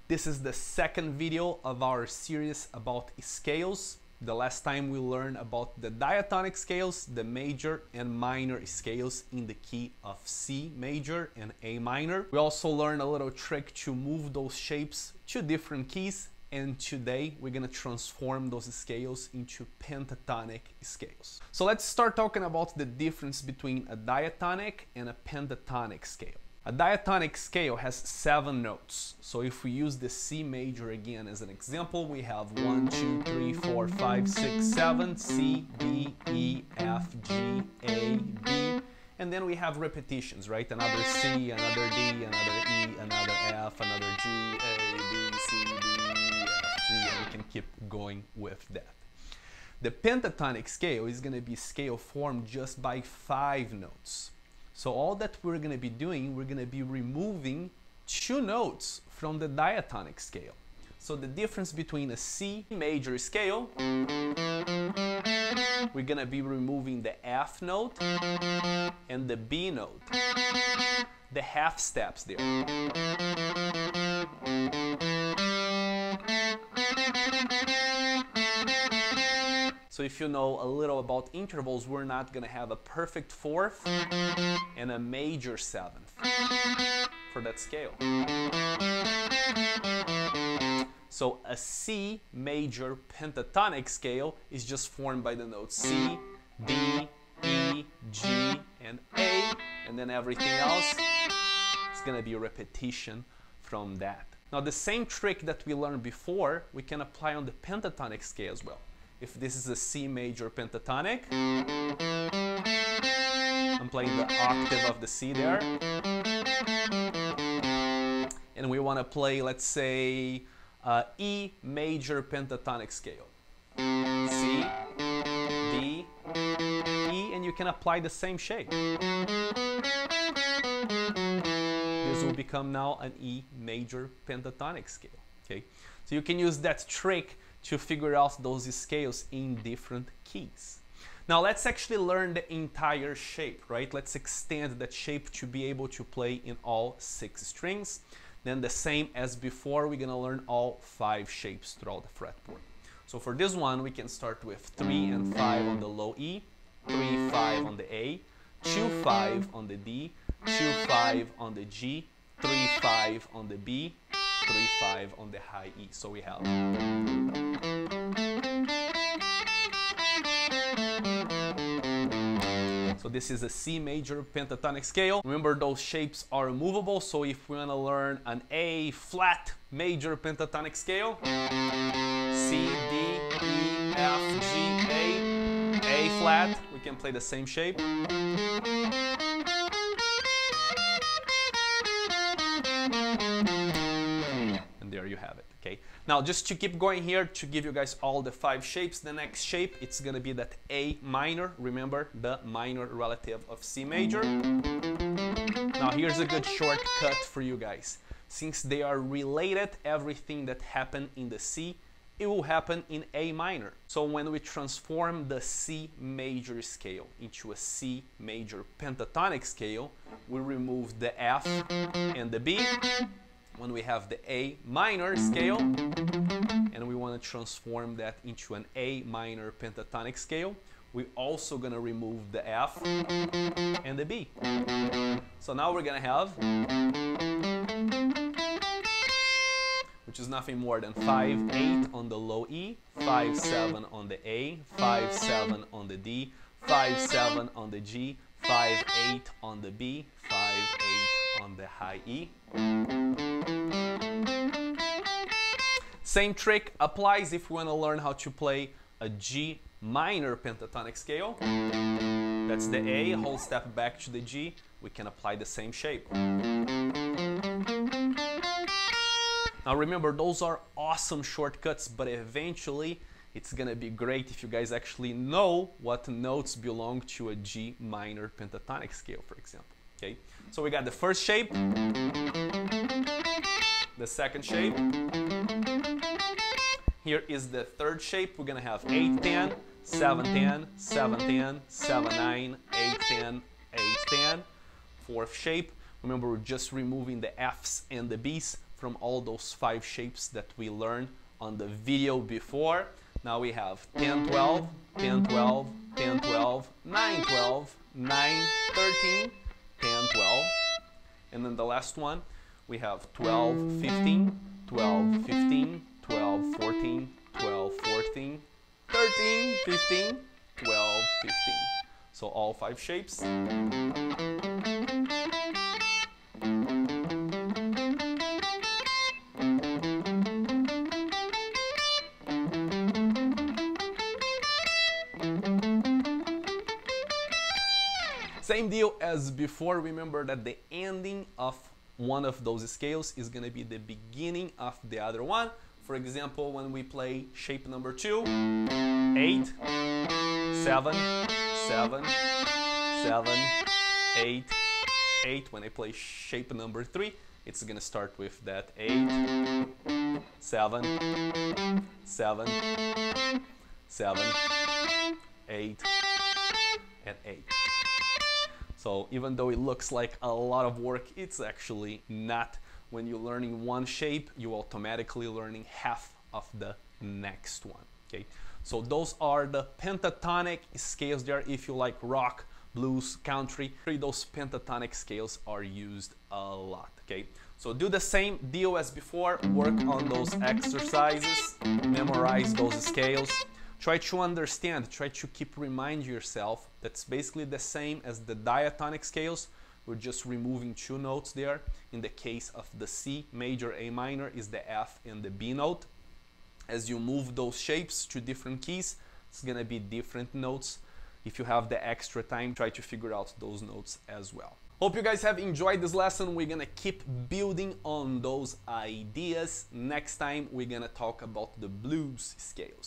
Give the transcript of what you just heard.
This is the second video of our series about scales. The last time we learned about the diatonic scales, the major and minor scales in the key of C major and A minor. We also learned a little trick to move those shapes to different keys, and today we're gonna transform those scales into pentatonic scales. So let's start talking about the difference between a diatonic and a pentatonic scale. A diatonic scale has 7 notes. So if we use the C major again as an example, we have 1, 2, 3, 4, 5, 6, 7, C, D, E, F, G, A, B, and then we have repetitions, right? Another C, another D, another E, another F, another G, A, B, C, D, E, F, G, and we can keep going with that. The pentatonic scale is going to be a scale formed just by 5 notes. So all that we're going to be doing, we're going to be removing 2 notes from the diatonic scale. So the difference between a C major scale, we're going to be removing the F note and the B note, the half steps there. So if you know a little about intervals, we're not going to have a perfect 4th and a major 7th for that scale. So a C major pentatonic scale is just formed by the notes C, D, E, G, and A, and then everything else is going to be a repetition from that. Now the same trick that we learned before, we can apply on the pentatonic scale as well. If this is a C major pentatonic, I'm playing the octave of the C there, and we want to play, let's say, E major pentatonic scale. C, D, E, and you can apply the same shape. This will become now an E major pentatonic scale. Okay, so you can use that trick to figure out those scales in different keys. Now let's actually learn the entire shape, right? Let's extend that shape to be able to play in all 6 strings. Then the same as before, we're gonna learn all 5 shapes throughout the fretboard. So for this one, we can start with 3 and 5 on the low E, 3, 5 on the A, 2, 5 on the D, 2, 5 on the G, 3, 5 on the B, 3, 5 on the high E. So we have so this is a C major pentatonic scale. Remember, those shapes are movable, so if we want to learn an A flat major pentatonic scale, C, D, E, F, G, A flat, we can play the same shape. And there you have it. Okay. Now just to keep going here, to give you guys all the 5 shapes, the next shape, it's gonna be that A minor. Remember, the minor relative of C major. Now here's a good shortcut for you guys. Since they are related, everything that happened in the C, it will happen in A minor. So when we transform the C major scale into a C major pentatonic scale, we remove the F and the B. When we have the A minor scale and we want to transform that into an A minor pentatonic scale, we're also going to remove the F and the B. So now we're going to have, which is nothing more than 5, 8 on the low E, 5, 7 on the A, 5, 7 on the D, 5, 7 on the G, 5, 8 on the B, 5, 8 on the high E. Same trick applies if we want to learn how to play a G minor pentatonic scale. That's the A, a whole step back to the G. We can apply the same shape. Now remember, those are awesome shortcuts, but eventually it's gonna be great if you guys actually know what notes belong to a G minor pentatonic scale, for example. Okay, so we got the first shape, the second shape. Here is the third shape. We're gonna have 8-10, 7-10, 7-10, 7-9, 8-10, 8-10. Fourth shape. Remember, we're just removing the F's and the B's from all those 5 shapes that we learned on the video before. Now we have 10, 12, 10, 12, 10, 12, 9, 12, 9, 13, 10, 12. And then the last one, we have 12, 15, 12, 15, 12, 14, 12, 14, 13, 15, 12, 15. So all 5 shapes. Same deal as before. Remember that the ending of one of those scales is going to be the beginning of the other one. For example, when we play shape number 2, 8, 7, 7, 7, 8, 8. When I play shape number 3, it's going to start with that 8, 7, 7, 7, 8, and 8. So even though it looks like a lot of work, it's actually not. When you're learning one shape, you're automatically learning half of the next one. Okay, so those are the pentatonic scales there. If you like rock, blues, country, those pentatonic scales are used a lot. Okay, so do the same deal as before. Work on those exercises, memorize those scales. Try to understand, try to keep reminding yourself that's basically the same as the diatonic scales. We're just removing 2 notes there. In the case of the C major, A minor is the F and the B note. As you move those shapes to different keys, it's gonna be different notes. If you have the extra time, try to figure out those notes as well. Hope you guys have enjoyed this lesson. We're gonna keep building on those ideas. Next time, we're gonna talk about the blues scales.